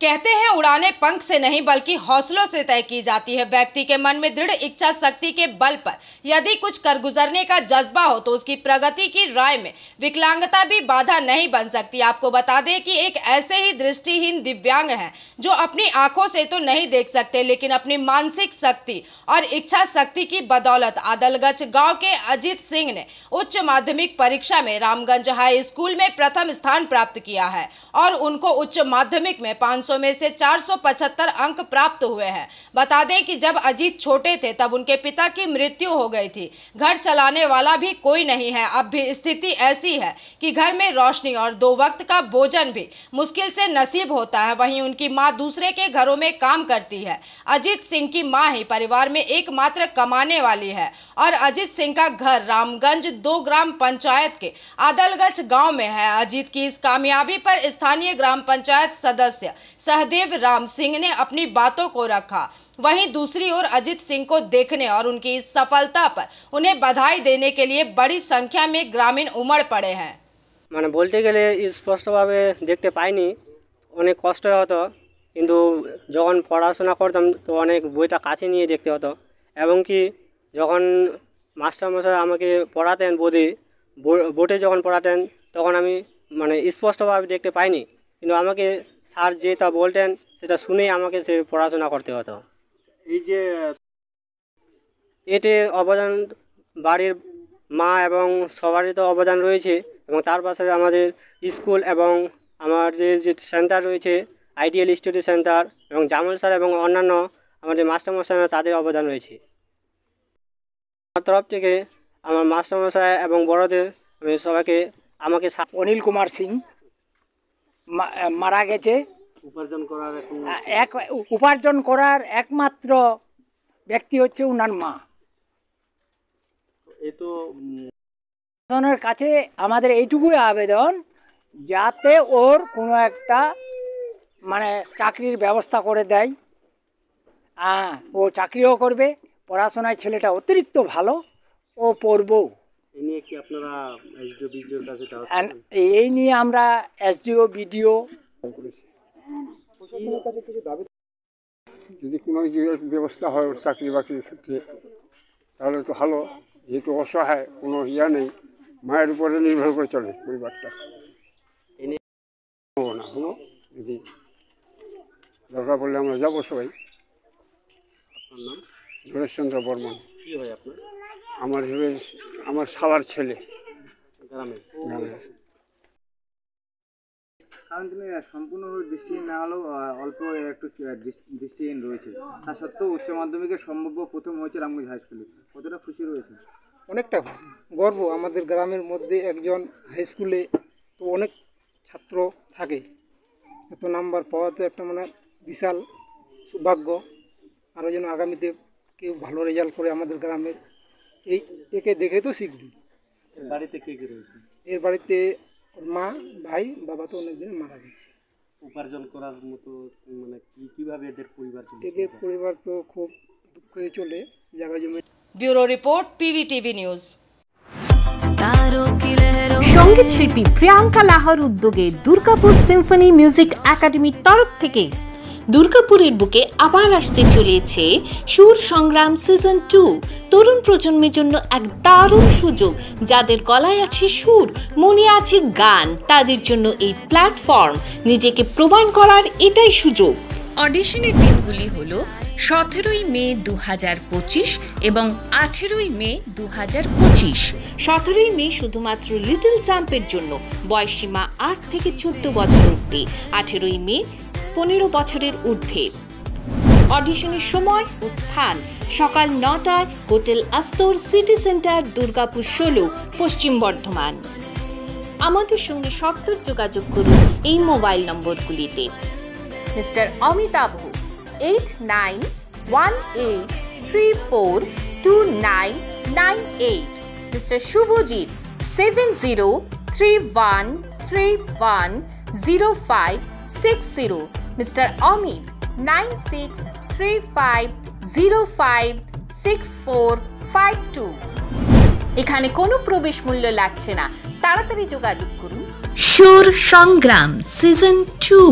कहते हैं उड़ाने पंख से नहीं बल्कि हौसलों से तय की जाती है। व्यक्ति के मन में दृढ़ इच्छा शक्ति के बल पर यदि कुछ कर गुजरने का जज्बा हो तो उसकी प्रगति की राह में विकलांगता भी बाधा नहीं बन सकती। आपको बता दें कि एक ऐसे ही दृष्टिहीन दिव्यांग हैं जो अपनी आंखों से तो नहीं देख सकते, लेकिन अपनी मानसिक शक्ति और इच्छा शक्ति की बदौलत आदलगंज गाँव के अजीत सिंह ने उच्च माध्यमिक परीक्षा में रामगंज हाई स्कूल में प्रथम स्थान प्राप्त किया है और उनको उच्च माध्यमिक में 500 में से 475 अंक प्राप्त हुए हैं। बता दें कि जब अजीत छोटे थे तब उनके पिता की मृत्यु हो गई थी। घर चलाने वाला भी कोई नहीं है। अब भी स्थिति ऐसी है कि घर में रोशनी और 2 वक्त का भोजन भी मुश्किल से नसीब होता है। वहीं उनकी मां दूसरे के घरों में काम करती है। अजीत सिंह की मां ही परिवार में एकमात्र कमाने वाली है और अजीत सिंह का घर रामगंज 2 ग्राम पंचायत के आदलगंज गांव में है। अजीत की इस कामयाबी पर स्थानीय ग्राम पंचायत सदस्य सहदेव राम सिंह ने अपनी बातों को रखा। वहीं दूसरी ओर अजीत सिंह को देखने और उनकी इस सफलता पर उन्हें बधाई देने के लिए बड़ी संख्या में ग्रामीण उमड़ पड़े हैं। মানে বলতে গেলে স্পষ্টভাবে দেখতে পাইনি, অনেক কষ্ট হতো, কিন্তু যখন পড়াশোনা করতাম তো অনেক বইটা কাছে নিয়ে দেখতে হতো এবং কি যখন মাস্টারমশাই আমাকে পড়াতেন বোর্ডে যখন পড়াতেন তখন আমি মানে স্পষ্টভাবে দেখতে পাইনি, কিন্তু আমাকে স্যার যেটা বলতেন সেটা শুনেই আমাকে সে পড়াশোনা করতে হতো। এই যে এতে অবদান বাড়ির মা এবং সবারই তো অবদান রয়েছে এবং তার পাশে আমাদের স্কুল এবং আমাদের যে সেন্টার রয়েছে আইডিয়াল স্টাডি সেন্টার এবং জামাল স্যার এবং অন্যান্য আমাদের মাস্টারমশাইরা তাদের অবদান রয়েছে। আমার তরফ থেকে আমার মাস্টারমশাই এবং বড়দের আমি সবাইকে আমাকে অনিল কুমার সিং মারা গেছে। উপার্জন করার একমাত্র ব্যক্তি হচ্ছে ওনার মা। প্রশাসনের কাছে আমাদের এইটুকুই আবেদন যাতে ওর কোনো একটা মানে চাকরির ব্যবস্থা করে দেয়। ও চাকরিও করবে, পড়াশোনায় ছেলেটা অতিরিক্ত ভালো, ও পড়বও। এই নিয়ে আমরা এসডিও বিডিও যদি কোনো ব্যবস্থা হয় ওর চাকরি বাকরির ক্ষেত্রে তাহলে তো ভালো, যেহেতু অসহায়, কোনো ইয়া নেই, মায়ের উপরে নির্ভর করে চলে পরিবারটা। না হলো যদি দরকার পড়লে আমরা যাবো সবাই। আপনার নাম? নরেশচন্দ্র বর্মন। কী হয় আপনার? আমার শালার ছেলে গ্রামের। কারণ তিনি সম্পূর্ণভাবে দৃষ্টিহীন না হলেও অল্প একটু দৃষ্টিহীন রয়েছে, তা সত্ত্বেও উচ্চ মাধ্যমিকে সম্ভাব্য প্রথম হয়েছে রামগঞ্জ হাই স্কুলে। কতটা খুশি রয়েছে? অনেকটা খুশি, গর্ব। আমাদের গ্রামের মধ্যে একজন হাই স্কুলে তো অনেক ছাত্র থাকে, এত নাম্বার পাওয়া তো একটা মানে বিশাল সৌভাগ্য। আরও যেন আগামীতে কেউ ভালো রেজাল্ট করে আমাদের গ্রামের, একে দেখে তো শিখবি। বাড়িতে কে কে রয়েছে? এর বাড়িতে মা, ভাই, বাবা তো অনেকদিন মারা গেছে। উপার্জন করার মতো মানে কিভাবে এদের পরিবার চলে? এদের পরিবার তো খুব দুঃখে চলে, জায়গা জমি। Bureau report, PVTV news. সঙ্গীত শিল্পী প্রিয়াঙ্কা লাহার উদ্যোগে দুর্গাপুর সিম্ফনি মিউজিক একাডেমির তরফ থেকে দুর্গাপুরের বুকে আবার আসতে চলেছে সুর সংগ্রাম সিজন 2। তরুণ প্রজন্মের জন্য এক দারুণ সুযোগ। যাদের গলায় আছে সুর, মনে আছে গান, তাদের জন্য এই প্ল্যাটফর্ম। নিজেকে প্রমাণ করার এটাই সুযোগ। অডিশনের দিনগুলি হলো 17ই মে 2025 এবং 18ই মে 2025। 17ই মে শুধুমাত্র লিটল চ্যাম্পের জন্য, বয়সীমা 8 থেকে 14 বছর অবধি। 18ই মে 15 বছরের ঊর্ধ্বে। অডিশনের সময় ও স্থান সকাল 9টায়, হোটেল আস্তর, সিটি সেন্টার, দুর্গাপুর 16, পশ্চিম বর্ধমান। আমাদের সঙ্গে সত্তর যোগাযোগ করুন এই মোবাইল নম্বরগুলিতে। Mister Amitabh 8918342998, mister Shubhajit 7031310560, mister Amit 9635056452। এখানে কোনো প্রবেশ মূল্য লাগছে না, তাড়াতাড়ি যোগাযোগ করুন। সুর সংগ্রাম সিজন 2।